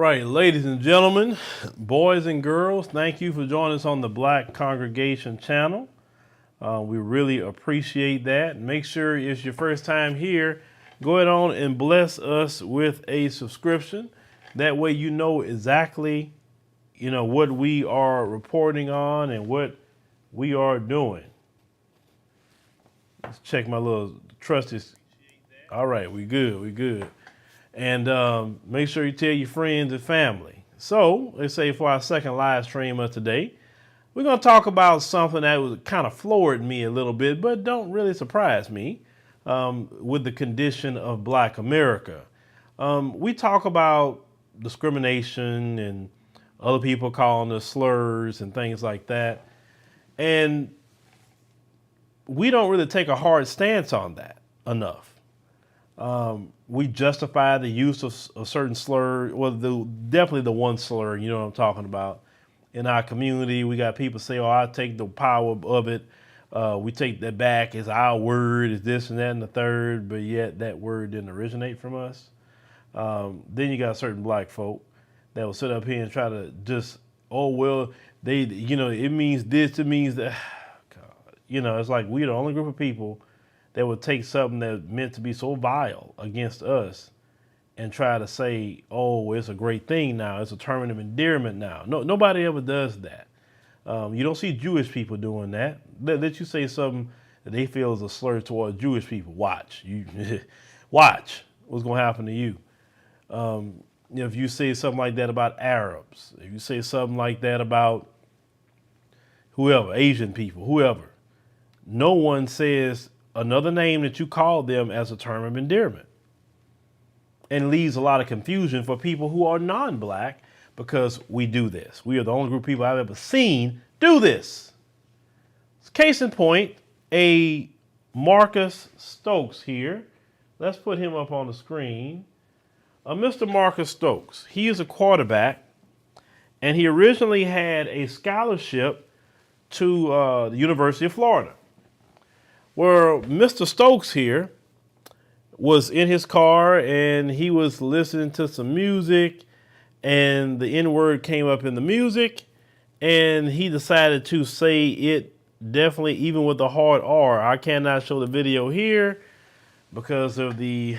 right, ladies and gentlemen, boys and girls, thank you for joining us on the Black Congregation channel. We really appreciate that. Make sure it's your first time here. Go ahead on and bless us with a subscription. That way you know exactly, what we are reporting on and what we are doing. Let's check my little trusty. All right, we good. And make sure you tell your friends and family. So, let's say for our second live stream of today, we're going to talk about something that was kind of floored me a little bit, but don't really surprise me, with the condition of Black America. We talk about discrimination and other people calling us slurs and things like that. And we don't really take a hard stance on that enough. We justify the use of certain slur, well, definitely the one slur, you know what I'm talking about. In our community, we got people say, oh, I take the power of it. We take that back. It's our word, it's this and that and the third, but yet that word didn't originate from us. Then you got certain black folk that will sit up here and try to just, oh, well, it means this, it means that. God. It's like we're the only group of people that would take something that's meant to be so vile against us and try to say, oh, well, it's a great thing now. It's a term of endearment now. No, nobody ever does that. You don't see Jewish people doing that. Let you say something that they feel is a slur towards Jewish people. Watch. Watch what's going to happen to you. If you say something like that about Arabs, if you say something like that about whoever, Asian people, whoever, no one says another name that you call them as a term of endearment. And leaves a lot of confusion for people who are non-black because we do this. We are the only group of people I've ever seen do this. Case in point, a Marcus Stokes here. Let's put him up on the screen. Mr. Marcus Stokes, he is a quarterback, and he originally had a scholarship to the University of Florida. Where Mr. Stokes here was in his car and he was listening to some music and the N-word came up in the music and he decided to say it definitely even with the hard R. I cannot show the video here because of the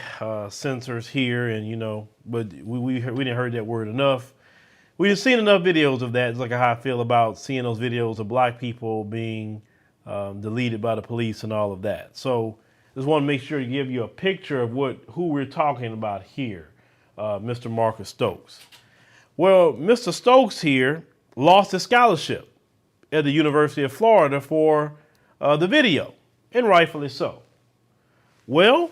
censors here and but we didn't heard that word enough. We've seen enough videos of that. It's like how I feel about seeing those videos of black people being deleted by the police and all of that. So just want to make sure to give you a picture of who we're talking about here, Mr. Marcus Stokes. Well, Mr. Stokes here lost his scholarship at the University of Florida for the video, and rightfully so. Well,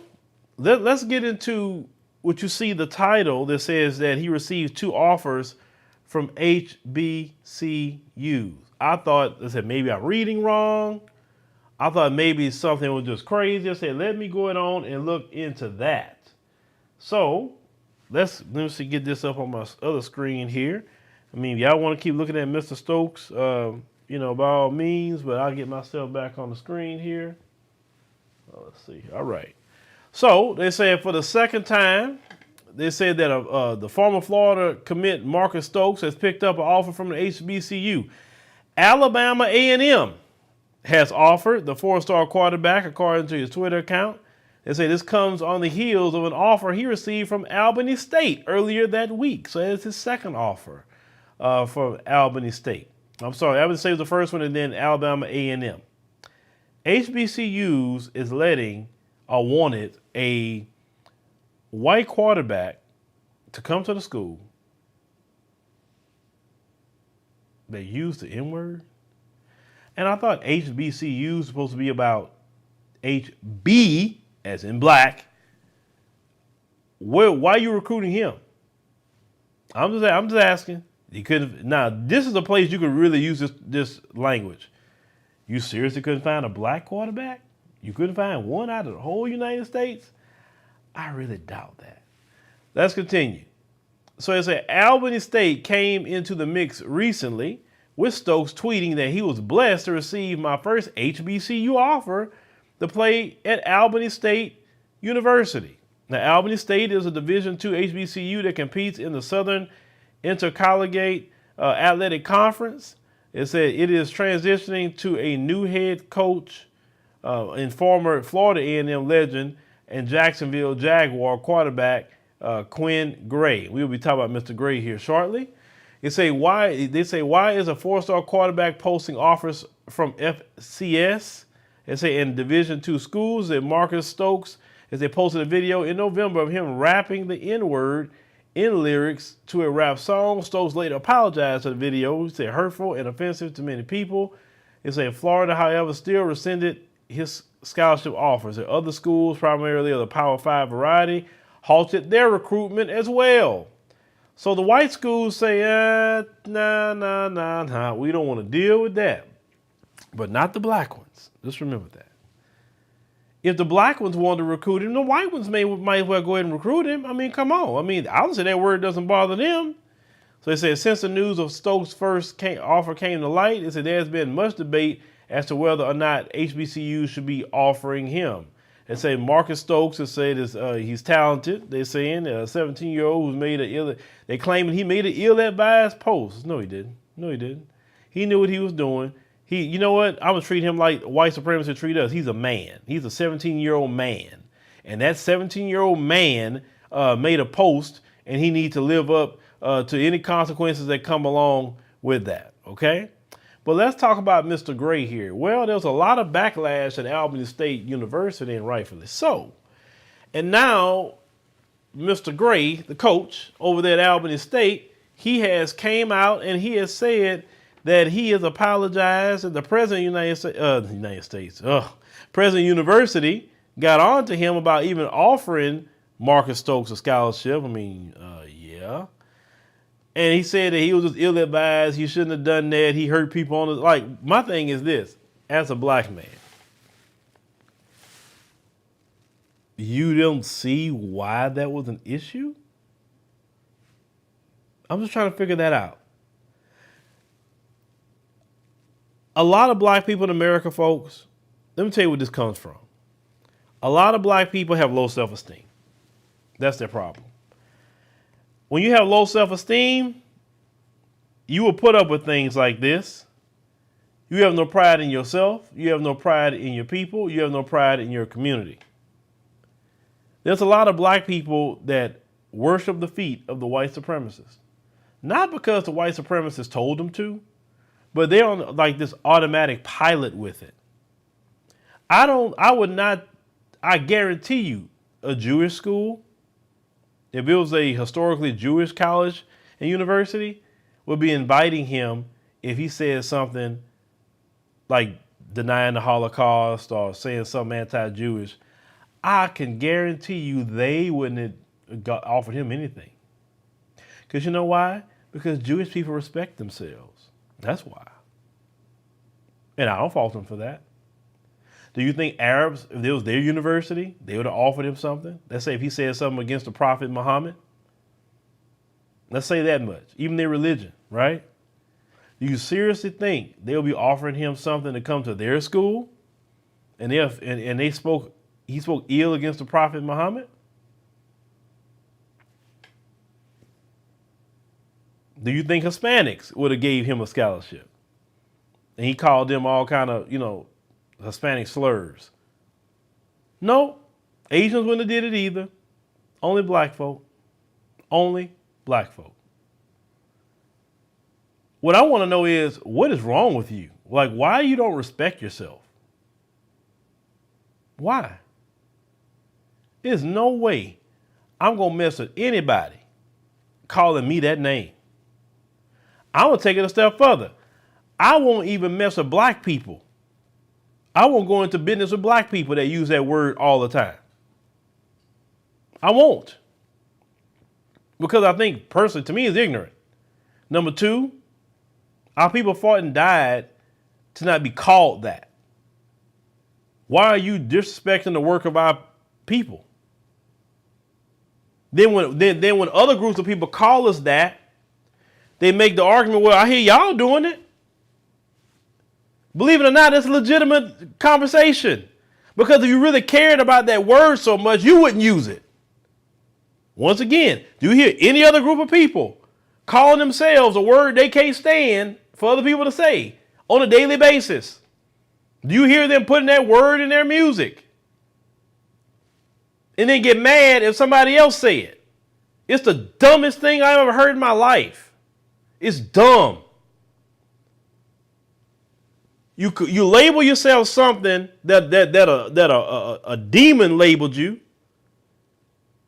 let's get into what you see the title that says that he received 2 offers from HBCUs. I thought, I said, maybe I'm reading wrong. I thought maybe something was just crazy. I said, let me go on and look into that. So let me see, get this up on my other screen here. I mean, y'all want to keep looking at Mr. Stokes, by all means, but I'll get myself back on the screen here. Let's see. All right. So they said for the second time, they said that the former Florida commit Marcus Stokes has picked up an offer from the HBCU. Alabama A&M has offered the 4-star quarterback, according to his Twitter account. They say this comes on the heels of an offer he received from Albany State earlier that week. So it's his second offer from Albany State. I'm sorry, Albany State was the first one, and then Alabama A&M. HBCUs is wanted a white quarterback to come to the school that used the N-word. And I thought HBCU was supposed to be about HB, as in black. Why are you recruiting him? I'm just asking. You couldn't. Now, this is a place you could really use this language. You seriously couldn't find a black quarterback? You couldn't find one out of the whole United States? I really doubt that. Let's continue. So it said Albany State came into the mix recently, with Stokes tweeting that he was blessed to receive my first HBCU offer to play at Albany State University. Now, Albany State is a Division II HBCU that competes in the Southern Intercollegiate Athletic Conference. It said it is transitioning to a new head coach and former Florida A&M legend and Jacksonville Jaguar quarterback Quinn Gray. We will be talking about Mr. Gray here shortly. They say why is a four-star quarterback posting offers from FCS? They say in Division II schools. That Marcus Stokes, as they posted a video in November of him rapping the N-word in lyrics to a rap song. Stokes later apologized for the video. He said hurtful and offensive to many people. They say Florida, however, still rescinded his scholarship offers. At other schools, primarily of the Power 5 variety, halted their recruitment as well. So the white schools say, nah, we don't want to deal with that. But not the black ones. Just remember that. If the black ones want to recruit him, the white ones might as well go ahead and recruit him. I mean, come on. I mean, obviously that word doesn't bother them. So they said since the news of Stokes' first offer came to light, they said there's been much debate as to whether or not HBCUs should be offering him. They say Marcus Stokes has said he's talented. They're saying a 17-year-old who's made they claiming he made an ill-advised post. No, he didn't. No, he didn't. He knew what he was doing. You know what? I'm gonna treat him like white supremacists treat us. He's a man. He's a 17-year-old man, and that 17-year-old man made a post, and he needs to live up to any consequences that come along with that. Okay. But let's talk about Mr. Gray here. Well, there's a lot of backlash at Albany State University, and rightfully so. And now, Mr. Gray, the coach over there at Albany State, he has came out and he has said that he has apologized, and the president of the United States, President University got on to him about even offering Marcus Stokes a scholarship. I mean, yeah. And he said that he was just ill-advised. He shouldn't have done that. He hurt people on the, my thing is this, as a black man, you don't see why that was an issue? I'm just trying to figure that out. A lot of black people in America, folks, let me tell you where this comes from. A lot of black people have low self-esteem. That's their problem. When you have low self-esteem, you will put up with things like this. You have no pride in yourself. You have no pride in your people. You have no pride in your community. There's a lot of black people that worship the feet of the white supremacists. Not because the white supremacists told them to, but they're on like this automatic pilot with it. I guarantee you, a Jewish school, if it was a historically Jewish college and university, would be inviting him if he says something like denying the Holocaust or saying something anti-Jewish. I can guarantee you they wouldn't have offered him anything. Because you know why? Because Jewish people respect themselves. That's why. And I don't fault them for that. Do you think Arabs, if it was their university, they would have offered him something? Let's say if he said something against the Prophet Muhammad. Let's say that much. Even their religion, right? Do you seriously think they'll be offering him something to come to their school? And he spoke ill against the Prophet Muhammad? Do you think Hispanics would have gave him a scholarship? And he called them all kind of, Hispanic slurs. No, Asians wouldn't have did it either. Only black folk. Only black folk. What I want to know is, what is wrong with you? Like, why you don't respect yourself? Why? There's no way I'm going to mess with anybody calling me that name. I'm going to take it a step further. I won't even mess with black people. I won't go into business with black people that use that word all the time. I won't. Because I think, personally, to me, it's ignorant. Number two, our people fought and died to not be called that. Why are you disrespecting the work of our people? Then when other groups of people call us that, they make the argument, well, I hear y'all doing it. Believe it or not, it's a legitimate conversation. Because if you really cared about that word so much, you wouldn't use it. Once again, do you hear any other group of people calling themselves a word they can't stand for other people to say on a daily basis. Do you hear them putting that word in their music? And then get mad if somebody else say it. It's the dumbest thing I've ever heard in my life. It's dumb. You label yourself something that a demon labeled you.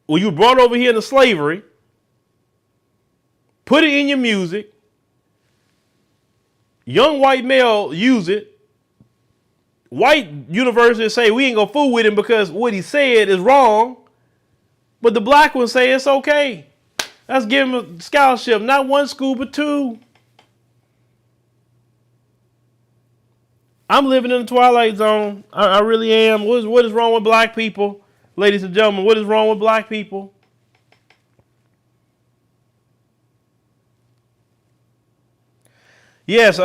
Well, you were brought over here into slavery. Put it in your music. Young white male use it. White universities say we ain't gonna fool with him because what he said is wrong. But the black ones say it's okay. Let's give him a scholarship. Not one school, but two. I'm living in the twilight zone. I really am. What is wrong with black people? Ladies and gentlemen, what is wrong with black people? Yes,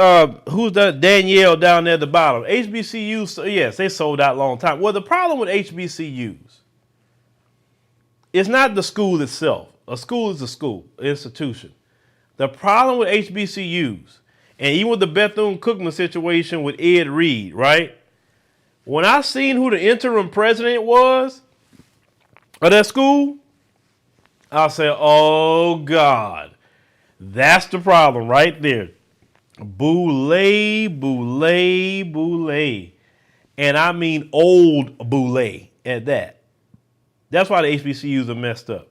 who's that? Danielle down there at the bottom. HBCUs, yes, they sold out a long time. Well, the problem with HBCUs is not the school itself. A school is a school, an institution. The problem with HBCUs, and even with the Bethune-Cookman situation with Ed Reed, right? When I seen who the interim president was of that school, I said, oh, God, that's the problem right there. Boule. And I mean old Boule at that. That's why the HBCUs are messed up.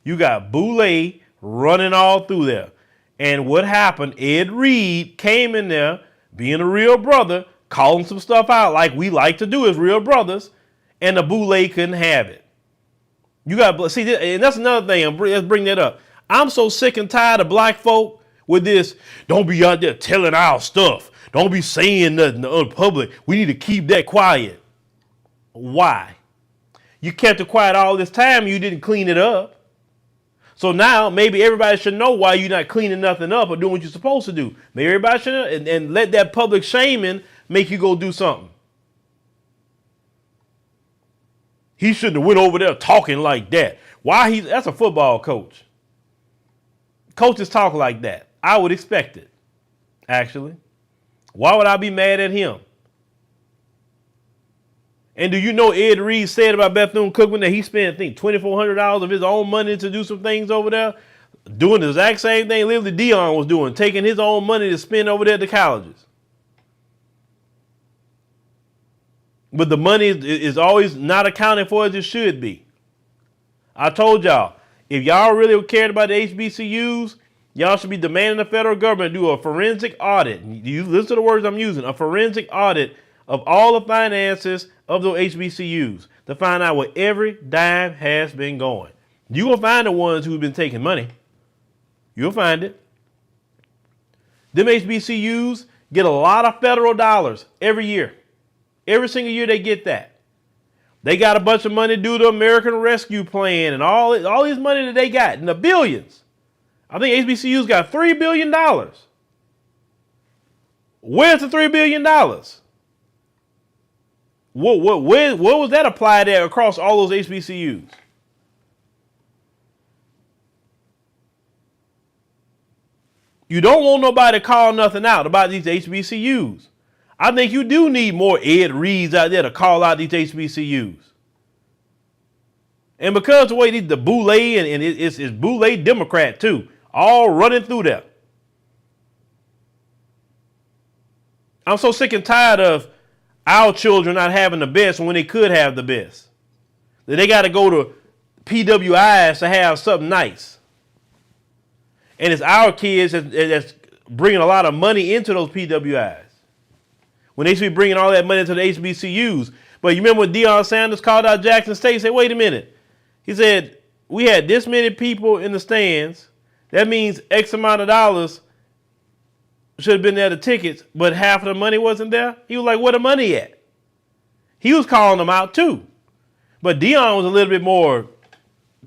You got Boule running all through there. And what happened, Ed Reed came in there, being a real brother, calling some stuff out like we like to do as real brothers, and the Boule couldn't have it. You got, see, and that's another thing, let's bring that up. I'm so sick and tired of black folk with this, don't be out there telling our stuff. Don't be saying nothing in public. We need to keep that quiet. Why? You kept it quiet all this time, you didn't clean it up. So now maybe everybody should know why you're not cleaning nothing up or doing what you're supposed to do. Maybe everybody should know, and let that public shaming make you go do something. He shouldn't have went over there talking like that. Why that's a football coach. Coaches talk like that. I would expect it, actually. Why would I be mad at him? And do you know Ed Reed said about Bethune-Cookman that he spent, I think, $2,400 of his own money to do some things over there? Doing the exact same thing Lily Dion was doing, taking his own money to spend over there at the colleges. But the money is always not accounted for as it should be. I told y'all, if y'all really cared about the HBCUs, y'all should be demanding the federal government do a forensic audit. You listen to the words I'm using, a forensic audit of all the finances of those HBCUs to find out where every dime has been going. You will find the ones who've been taking money. You'll find it. Them HBCUs get a lot of federal dollars every year. Every single year they get that. They got a bunch of money due to American Rescue Plan and all this money that they got in the billions. I think HBCUs got $3 billion. Where's the $3 billion? What was that applied at across all those HBCUs? You don't want nobody to call nothing out about these HBCUs. I think you do need more Ed Reeds out there to call out these HBCUs. And because the way the Boule and it's Boule Democrat too, all running through there. I'm so sick and tired of our children not having the best when they could have the best. That they got to go to PWIs to have something nice. And it's our kids that's bringing a lot of money into those PWIs. When they should be bringing all that money to the HBCUs. But you remember when Deion Sanders called out Jackson State, he said, wait a minute. He said, we had this many people in the stands. That means X amount of dollars should have been there, the tickets, but half of the money wasn't there. He was like, where the money at? He was calling them out too. But Deion was a little bit more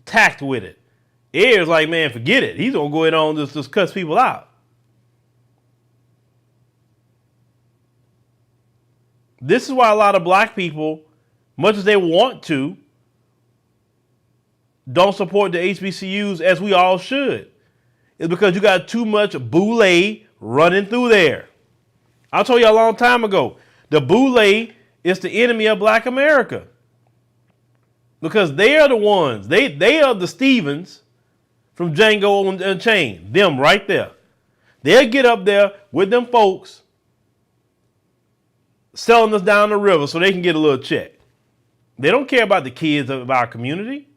tact with it. Ed was like, man, forget it. He's going to go ahead on just cuss people out. This is why a lot of black people, much as they want to, don't support the HBCUs as we all should. is because you got too much Boule running through there. I told you a long time ago, the Boule is the enemy of Black America. Because they are the ones, they are the Stevens from Django Unchained. Them right there. They'll get up there with them folks selling us down the river so they can get a little check. They don't care about the kids of our community.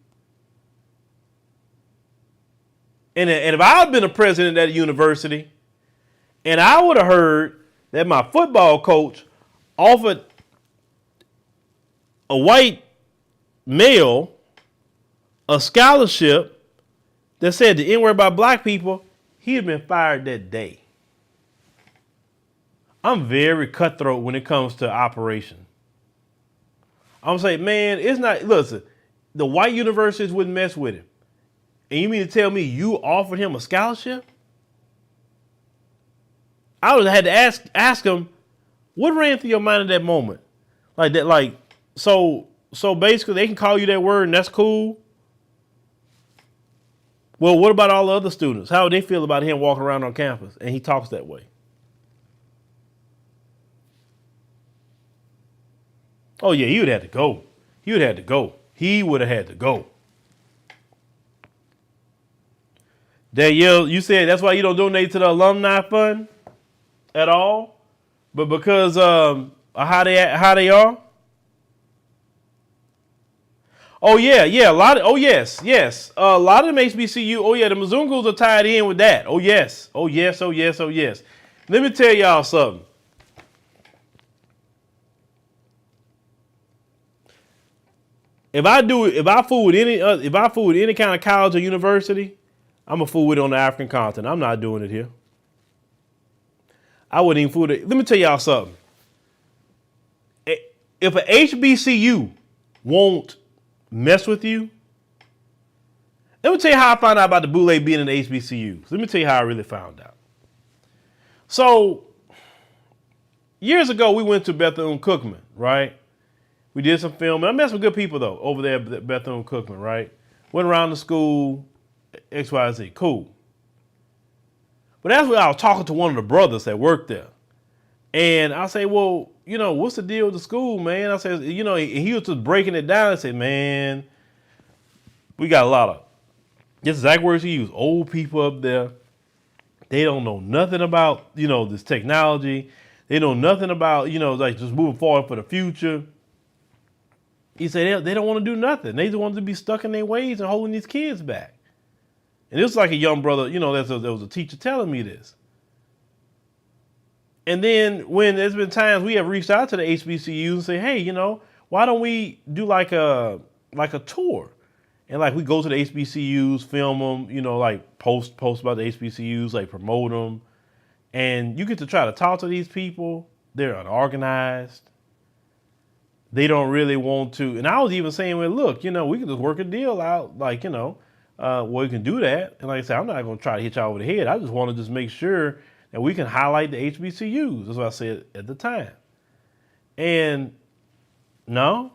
And if I had been a president at a university and I would have heard that my football coach offered a white male a scholarship that said the N-word about black people, he'd have been fired that day. I'm very cutthroat when it comes to operation. I'm saying, man, it's not, listen, the white universities wouldn't mess with him. And you mean to tell me you offered him a scholarship? I would have had to ask him, what ran through your mind at that moment? Like that, like, so basically they can call you that word and that's cool. Well, what about all the other students? How would they feel about him walking around on campus and he talks that way? Oh yeah, he would have had to go. He would have had to go. He would have had to go. Danielle, you said that's why you don't donate to the alumni fund at all, but because of how they are. Oh yeah, a lot of yes, a lot of them HBCU. Oh yeah, the Mzungus are tied in with that. Oh yes. Let me tell y'all something. If I fool with any kind of college or university, I'm a fool with it on the African continent. I'm not doing it here. I wouldn't even fool it. Let me tell y'all something. If an HBCU won't mess with you, let me tell you how I found out about the Boule being in the HBCUs. Let me tell you how I really found out. So, years ago, we went to Bethune-Cookman, right? We did some filming. I met some good people, though, over there at Bethune-Cookman, right? Went around the school, XYZ, cool. But that's when I was talking to one of the brothers that worked there. And I say, well, what's the deal with the school, man? I said, he was just breaking it down and said, man, we got a lot of, this exact words he used, old people up there. They don't know nothing about, this technology. They know nothing about, like just moving forward for the future. He said they don't want to do nothing. They just want to be stuck in their ways and holding these kids back. And it was like a young brother, there was a teacher telling me this. And then when there's been times we have reached out to the HBCUs and say, hey, why don't we do like a tour? And like we go to the HBCUs, film them, like post about the HBCUs, like promote them. And you get to try to talk to these people. They're unorganized. They don't really want to. And I was even saying, well, look, we can just work a deal out, like, we can do that. And like I said, I'm not going to try to hit y'all over the head. I just want to just make sure that we can highlight the HBCUs. That's what I said at the time. And no.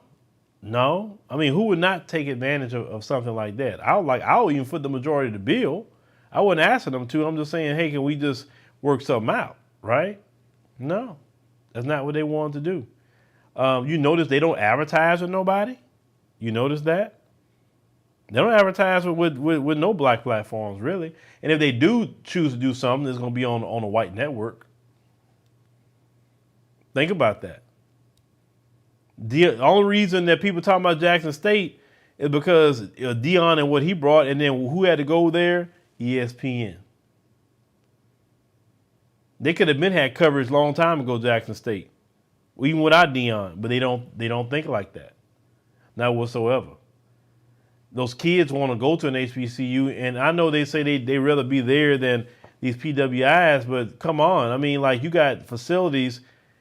I mean, who would not take advantage of something like that? I'll even foot the majority of the bill. I wasn't asking them to. I'm just saying, hey, can we just work something out, right? No, that's not what they wanted to do. You notice they don't advertise with nobody? You notice that? They don't advertise with no black platforms, really. And if they do choose to do something, it's going to be on a white network. Think about that. The only reason that people talk about Jackson State is because Dion and what he brought, and then who had to go there? ESPN. They could have been had coverage a long time ago, Jackson State, even without Dion, but they don't think like that, not whatsoever. Those kids want to go to an HBCU, and I know they say they rather be there than these PWIs, but come on, I mean, like you got facilities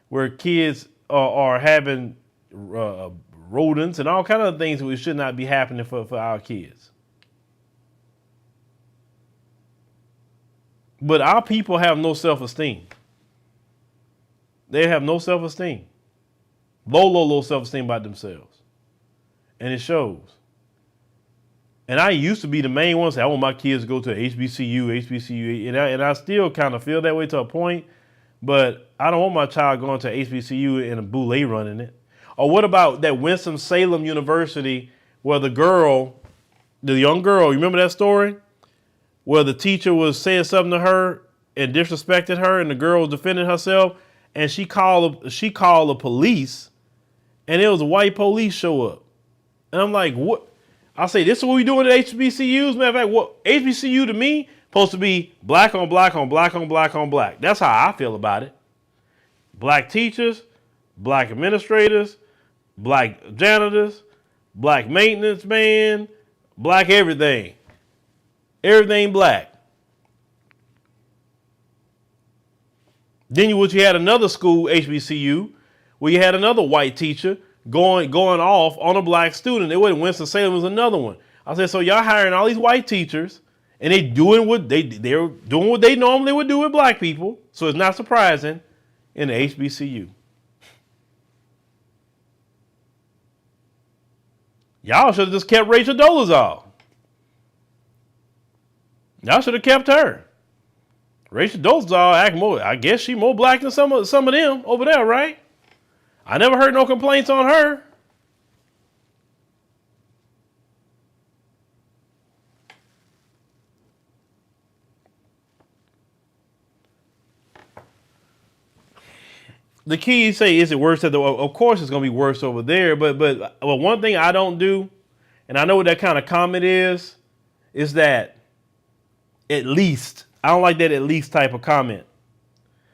where kids are having rodents and all kinds of things which should not be happening for our kids. But our people have no self-esteem. They have no self-esteem. Low self-esteem about themselves. And it shows. And I used to be the main one say, I want my kids to go to HBCU, HBCU. And I still kind of feel that way to a point. But I don't want my child going to HBCU and a Boule running it. Or what about that Winston-Salem University where the young girl, you remember that story? Where the teacher was saying something to her and disrespected her and the girl was defending herself and she called the police and it was a white police show up. And I'm like, what? I say, this is what we doing at HBCUs? Matter of fact, what HBCU to me supposed to be black on black on black on black on black. That's how I feel about it. Black teachers, black administrators, black janitors, black maintenance man, black everything. Everything black. Then you had another school, HBCU, where you had another white teacher going off on a black student. It wasn't Winston-Salem, it was another one. I said, so y'all hiring all these white teachers and they're doing what they normally would do with black people. So it's not surprising in the HBCU. Y'all should have just kept Rachel Dolezal. Y'all should have kept her. Rachel Dolezal act more. I guess she more black than some of them over there, right? I never heard no complaints on her. The key say, is it worse at the? Of course, it's going to be worse over there. But one thing I don't do, and I know what that kind of comment is that at least. I don't like that at least type of comment.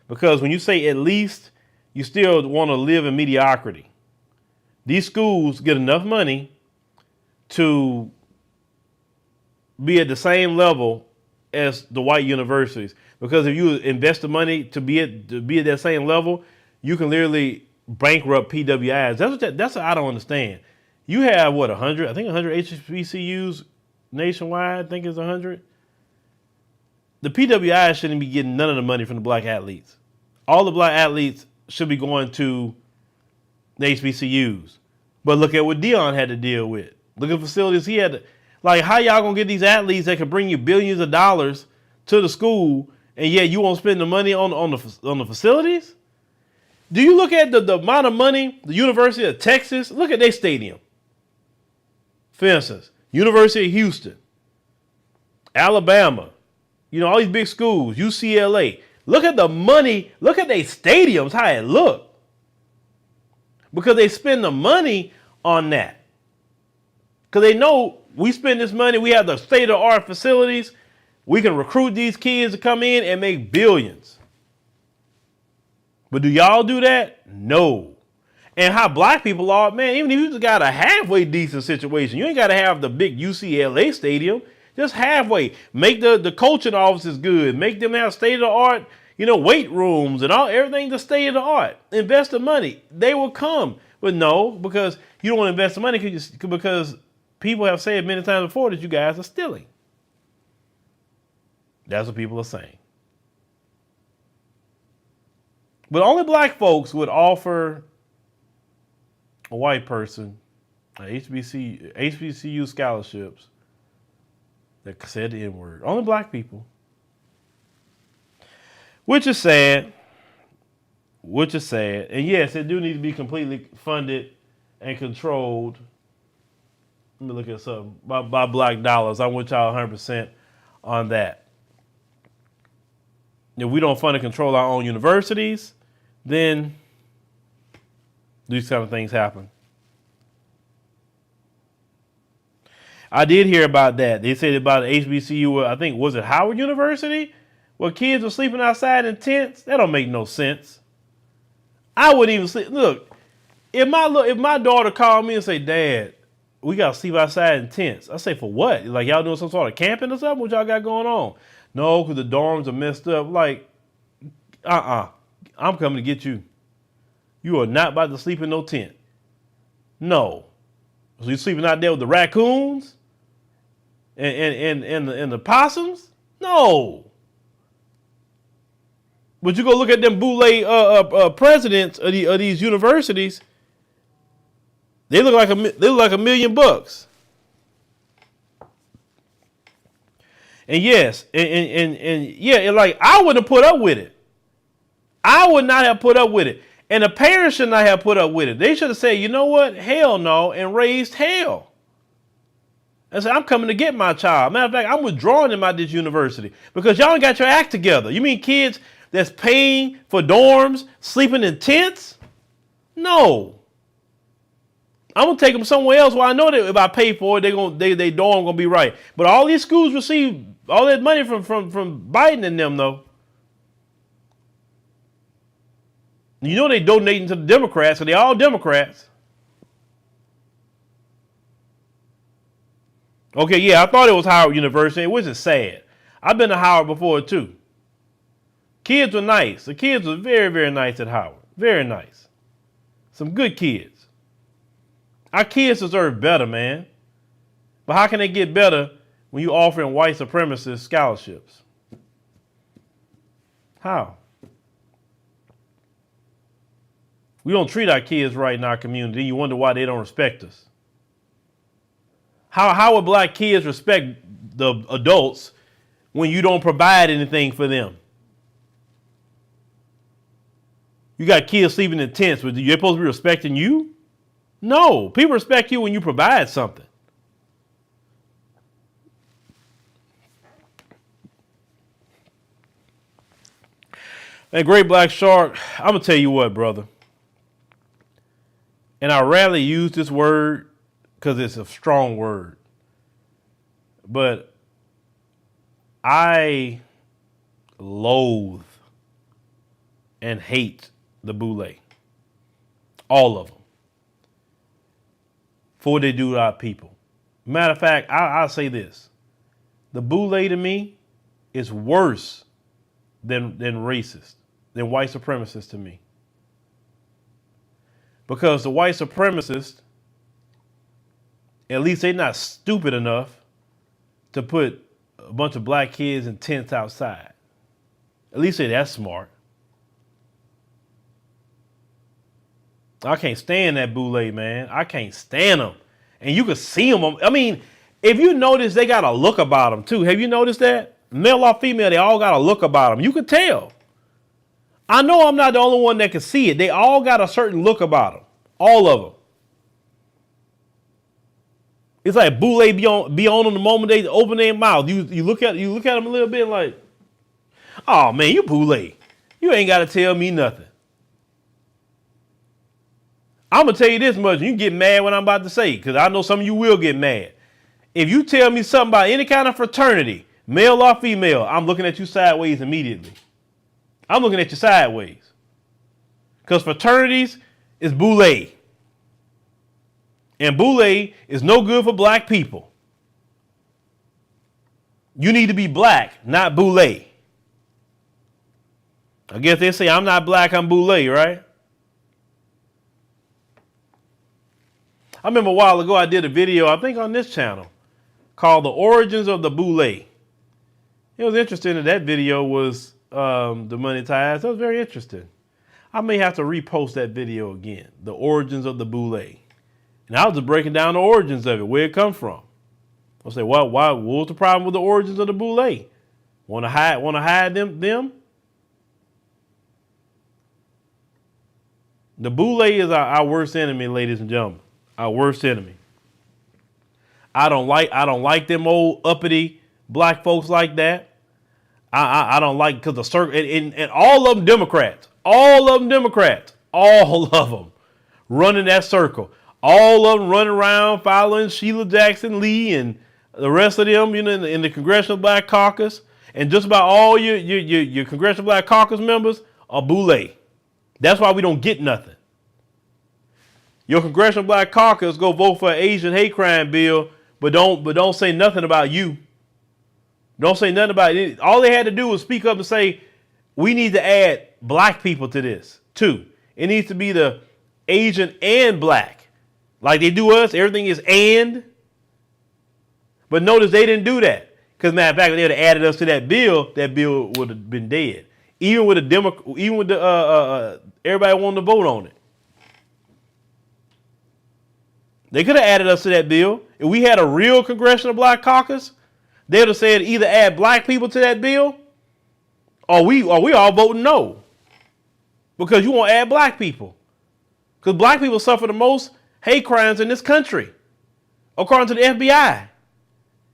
Because when you say at least, you still want to live in mediocrity. These schools get enough money to be at the same level as the white universities. Because if you invest the money to be at that same level, you can literally bankrupt PWIs. That's what I don't understand. You have 100? I think 100 HBCUs nationwide. I think it's 100. The PWI shouldn't be getting none of the money from the black athletes. All the black athletes should be going to the HBCUs. But look at what Dion had to deal with. Look at the facilities he had to, like, how y'all gonna get these athletes that can bring you billions of dollars to the school and yet you won't spend the money on the facilities? Do you look at the amount of money the University of Texas, look at their stadium. For instance, University of Houston, Alabama, all these big schools, UCLA. Look at the money. Look at their stadiums, how it look. Because they spend the money on that. Because they know we spend this money. We have the state-of-the-art facilities. We can recruit these kids to come in and make billions. But do y'all do that? No. And how black people are, man, even if you just got a halfway decent situation, you ain't got to have the big UCLA stadium. Just halfway. Make the coaching offices good. Make them have state-of-the-art, weight rooms and everything to state-of-the-art. Invest the money. They will come. But no, because you don't want to invest the money because people have said many times before that you guys are stealing. That's what people are saying. But only black folks would offer a white person HBCU scholarships that said the N-word. Only black people. Which is sad. And yes, it do need to be completely funded and controlled. Let me look at something. By black dollars. I'm with y'all 100% on that. If we don't fund and control our own universities, then these kind of things happen. I did hear about that. They said about HBCU, I think, was it Howard University? Where kids were sleeping outside in tents? That don't make no sense. I wouldn't even sleep. Look, if my daughter called me and say, Dad, we got to sleep outside in tents. I say, for what? Like, y'all doing some sort of camping or something? What y'all got going on? No, because the dorms are messed up. Like, I'm coming to get you. You are not about to sleep in no tent. No. So you sleeping out there with the raccoons and the possums? No. But you go look at them Boule presidents of these universities. They look like $1 million. And yes, and yeah, like I wouldn't have put up with it. I would not have put up with it. And the parents should not have put up with it. They should have said, you know what? Hell no, and raised hell. And said, I'm coming to get my child. Matter of fact, I'm withdrawing him out of this university because y'all ain't got your act together. You mean kids that's paying for dorms, sleeping in tents? No. I'm gonna take them somewhere else where I know that if I pay for it, they dorm gonna be right. But all these schools receive all that money from Biden and them though. You know they donating to the Democrats, so they all Democrats. Okay, yeah, I thought it was Howard University, which is sad. I've been to Howard before too. Kids were nice. The kids were very, very nice at Howard. Very nice. Some good kids. Our kids deserve better, man. But how can they get better when you offering white supremacist scholarships? How? We don't treat our kids right in our community. You wonder why they don't respect us. How would black kids respect the adults when you don't provide anything for them? You got kids sleeping in tents, but you're supposed to be respecting you? No, people respect you when you provide something. And Great Black Shark, I'm going to tell you what, brother. And I rarely use this word because it's a strong word. But I loathe and hate the Boule. All of them. For what they do to our people. Matter of fact, I'll say this. The Boule to me is worse than racist, than white supremacists to me. Because the white supremacists, at least they're not stupid enough to put a bunch of black kids in tents outside. At least they're that smart. I can't stand that Boule, man. I can't stand them. And you can see them. I mean, if you notice, they got a look about them, too. Have you noticed that? Male or female, they all got a look about them. You can tell. I know I'm not the only one that can see it. They all got a certain look about them. All of them. It's like Boule be on them the moment they open their mouth. You look at them a little bit like, oh, man, you Boule. You ain't got to tell me nothing. I'm going to tell you this much. You can get mad when I'm about to say it, because I know some of you will get mad. If you tell me something about any kind of fraternity, male or female, I'm looking at you sideways immediately. I'm looking at you sideways. Because fraternities is Boule. And Boule is no good for black people. You need to be black, not Boule. I guess they say I'm not black, I'm Boule, right? I remember a while ago I did a video, I think on this channel, called The Origins of the Boule. It was interesting that video was demonetized. That was very interesting. I may have to repost that video again, The Origins of the Boule. And I was just breaking down the origins of it, where it come from. I'll say, well, what was the problem with the origins of the Boule? Want to hide them? The Boule is our worst enemy, ladies and gentlemen. Our worst enemy. I don't like them old uppity black folks like that. I don't like, because the circle and all of them Democrats. All of them Democrats. All of them running that circle. All of them running around following Sheila Jackson Lee and the rest of them, you know, in the Congressional Black Caucus. And just about all your Congressional Black Caucus members are Boule. That's why we don't get nothing. Your Congressional Black Caucus go vote for an Asian hate crime bill, but don't say nothing about you. Don't say nothing about it. All they had to do was speak up and say, we need to add black people to this too. It needs to be the Asian and black. Like they do us, everything is and. But notice they didn't do that. Because matter of fact, if they had added us to that bill would have been dead. Even with everybody wanting to vote on it. They could have added us to that bill. If we had a real Congressional Black Caucus, they would have said either add black people to that bill or we all voting no. Because you won't add black people. Because black people suffer the most hate crimes in this country, according to the FBI.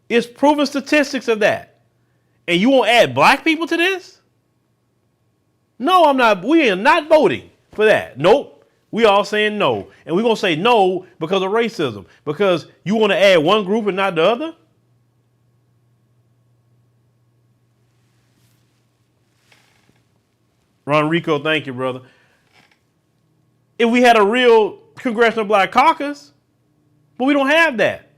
It's proven statistics of that. And you won't add black people to this? No, I'm not. We are not voting for that. Nope. We all saying no. And we're going to say no because of racism. Because you want to add one group and not the other? Ron Rico, thank you, brother. If we had a real Congressional Black Caucus, but we don't have that.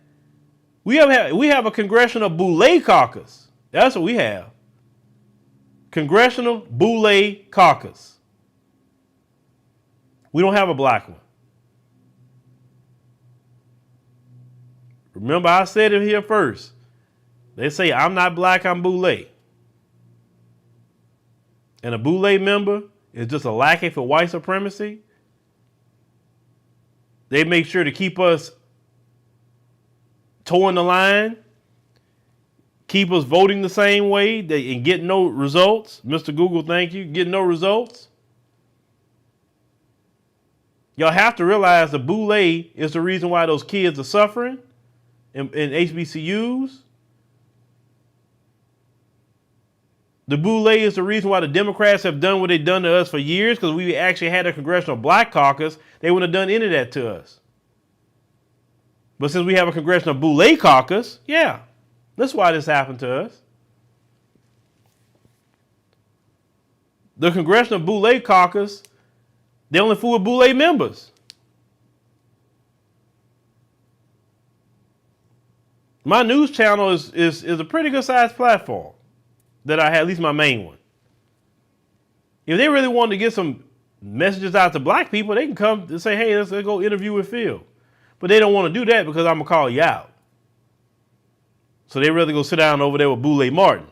We have a Congressional Boule Caucus. That's what we have. Congressional Boule Caucus. We don't have a black one. Remember, I said it here first. They say, I'm not black, I'm Boule. And a Boule member is just a lackey for white supremacy. They make sure to keep us toeing the line, keep us voting the same way, and get no results. Mr. Google, thank you. Get no results. Y'all have to realize the Boule is the reason why those kids are suffering in HBCUs. The Boule is the reason why the Democrats have done what they've done to us for years, because we actually had a Congressional Black Caucus. They wouldn't have done any of that to us. But since we have a Congressional Boule Caucus, yeah, that's why this happened to us. The Congressional Boule Caucus, they only fool with Boule members. My news channel is a pretty good sized platform that I had, at least my main one. If they really wanted to get some messages out to black people, they can come and say, hey, let's go interview with Phil. But they don't want to do that because I'm going to call you out. So they rather go sit down over there with Boule Martin,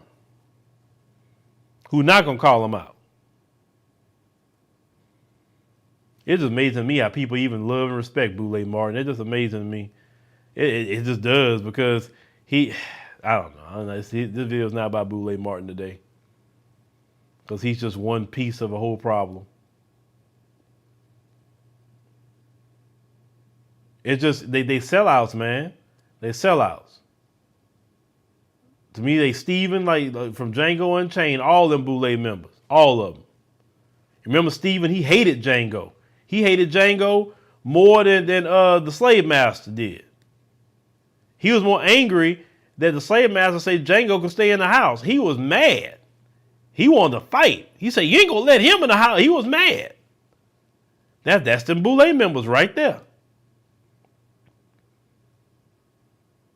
who's not going to call them out. It's just amazing to me how people even love and respect Boule Martin. It's just amazing to me. It just does, because I don't know. This video is not about Boule Martin today, because he's just one piece of a whole problem. It's just, they sellouts, man. They sellouts. To me, they Steven, like from Django Unchained, all them Boule members, all of them. Remember Steven, he hated Django. He hated Django more than the slave master did. He was more angry that the slave master said Django could stay in the house. He was mad. He wanted to fight. He said, you ain't gonna let him in the house. He was mad. That's them Boule members right there.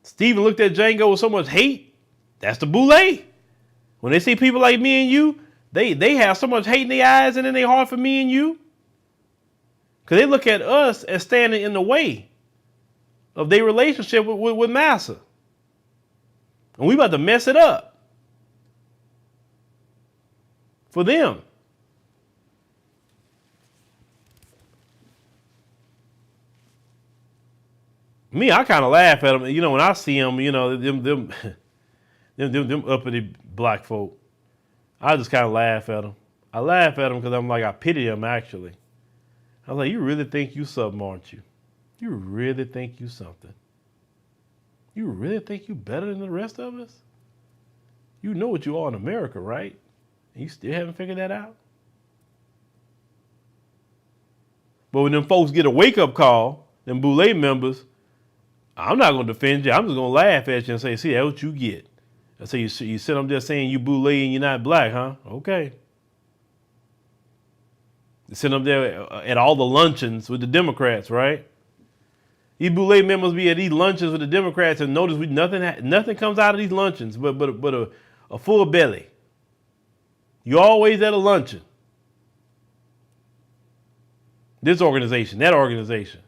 Steven looked at Django with so much hate. That's the Boule. When they see people like me and you, they have so much hate in their eyes and in their heart for me and you. Because they look at us as standing in the way of their relationship with Massa. And we about to mess it up for them. Me, I kind of laugh at them. You know, when I see them, you know, them uppity black folk, I just kind of laugh at them. I laugh at them because I'm like, I pity them, actually. I was like, you really think you something, aren't you? You really think you something? You really think you better than the rest of us? You know what you are in America, right? And you still haven't figured that out? But when them folks get a wake-up call, them Boule members, I'm not going to defend you. I'm just going to laugh at you and say, see, that's what you get. I say, you sit up there saying you Boule and you're not black, huh? Okay. You sit up there at all the luncheons with the Democrats, right? These Boule members be at these luncheons with the Democrats and notice nothing comes out of these luncheons but a full belly. You always at a luncheon. This organization, that organization.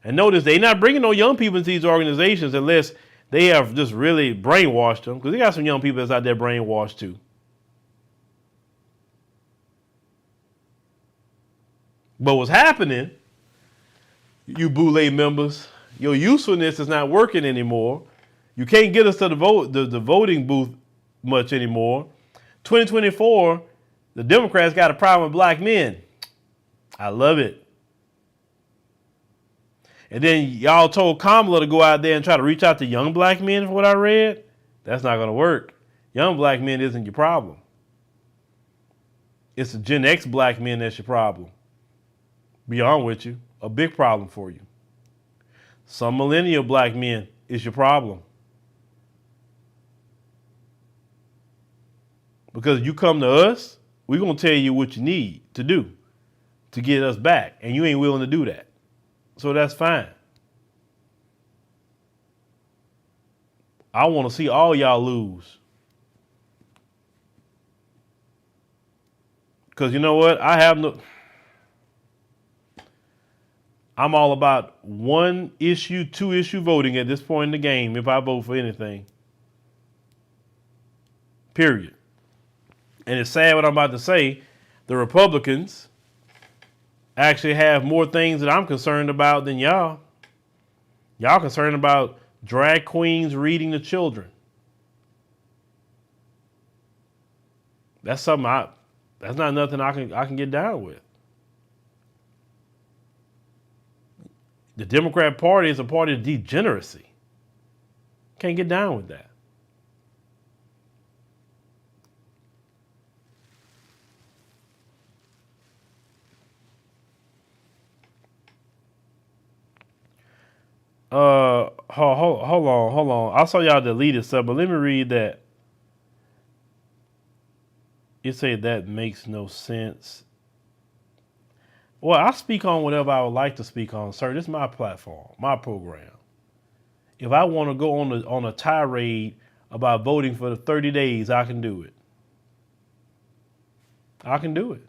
And notice they not bringing no young people into these organizations unless they have just really brainwashed them, because they got some young people that's out there brainwashed too. But what's happening, you Boule members, your usefulness is not working anymore You can't get us to the voting booth much anymore. 2024, the Democrats got a problem with black men. I love it. And then y'all told Kamala to go out there and try to reach out to young black men, from what I read. That's not going to work. Young black men isn't your problem. It's the Gen X black men that's your problem. Be on with you. A big problem for you. Some millennial black men is your problem. Because you come to us, we're going to tell you what you need to do to get us back. And you ain't willing to do that. So that's fine. I want to see all y'all lose. Because you know what? I'm all about one issue, two issue voting at this point in the game if I vote for anything. Period. And it's sad what I'm about to say. The Republicans actually have more things that I'm concerned about than y'all. Y'all concerned about drag queens reading to children. That's something that's not nothing I can get down with. The Democrat Party is a party of degeneracy. Can't get down with that. Hold on. I saw y'all deleted stuff, but let me read that. You say that makes no sense. Well, I speak on whatever I would like to speak on, sir. This is my platform, my program. If I want to go on a tirade about voting for the 30 days, I can do it. I can do it.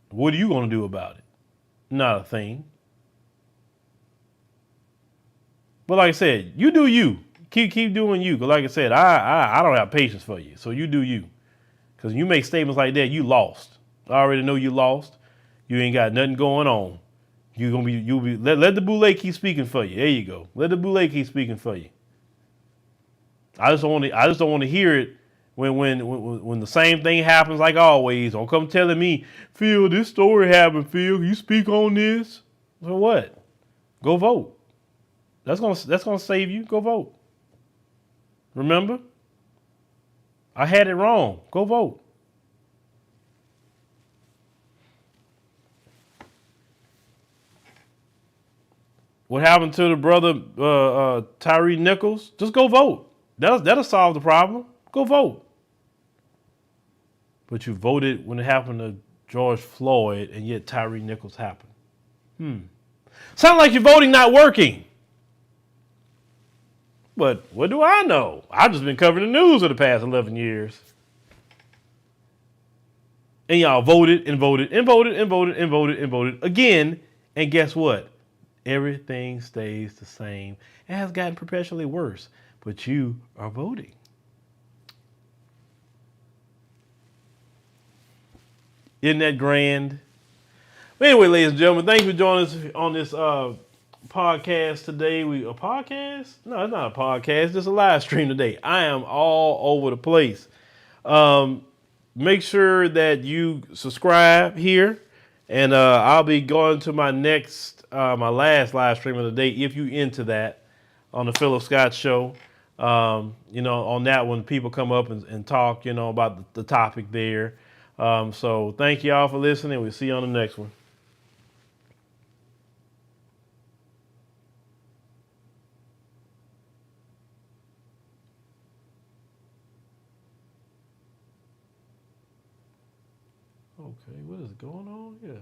What are you going to do about it? Not a thing. But like I said, you do you. Keep doing you. Because like I said, I don't have patience for you. So you do you. Because you make statements like that, you lost. I already know you lost. You ain't got nothing going on. You'll be let the Boule keep speaking for you. There you go. Let the Boule keep speaking for you. I just don't want to hear it when the same thing happens like always. Don't come telling me, Phil, this story happened, Phil. Can you speak on this? So what? Go vote. That's gonna save you. Go vote. Remember? I had it wrong. Go vote. What happened to the brother Tyree Nichols? Just go vote. That'll solve the problem. Go vote. But you voted when it happened to George Floyd, and yet Tyree Nichols happened. Sound like your voting not working. But what do I know? I've just been covering the news for the past 11 years. And y'all voted and voted and voted and voted and voted and voted again. And guess what? Everything stays the same. It has gotten perpetually worse. But you are voting. Isn't that grand? But anyway, ladies and gentlemen, thank you for joining us on this podcast today. A podcast? No, it's not a podcast. It's just a live stream today. I am all over the place. Make sure that you subscribe here, and I'll be going to my last live stream of the day if you're into that on the Philip Scott Show. On that one, people come up and talk, about the topic there. So thank you all for listening. We'll see you on the next one. Okay, what is going on here?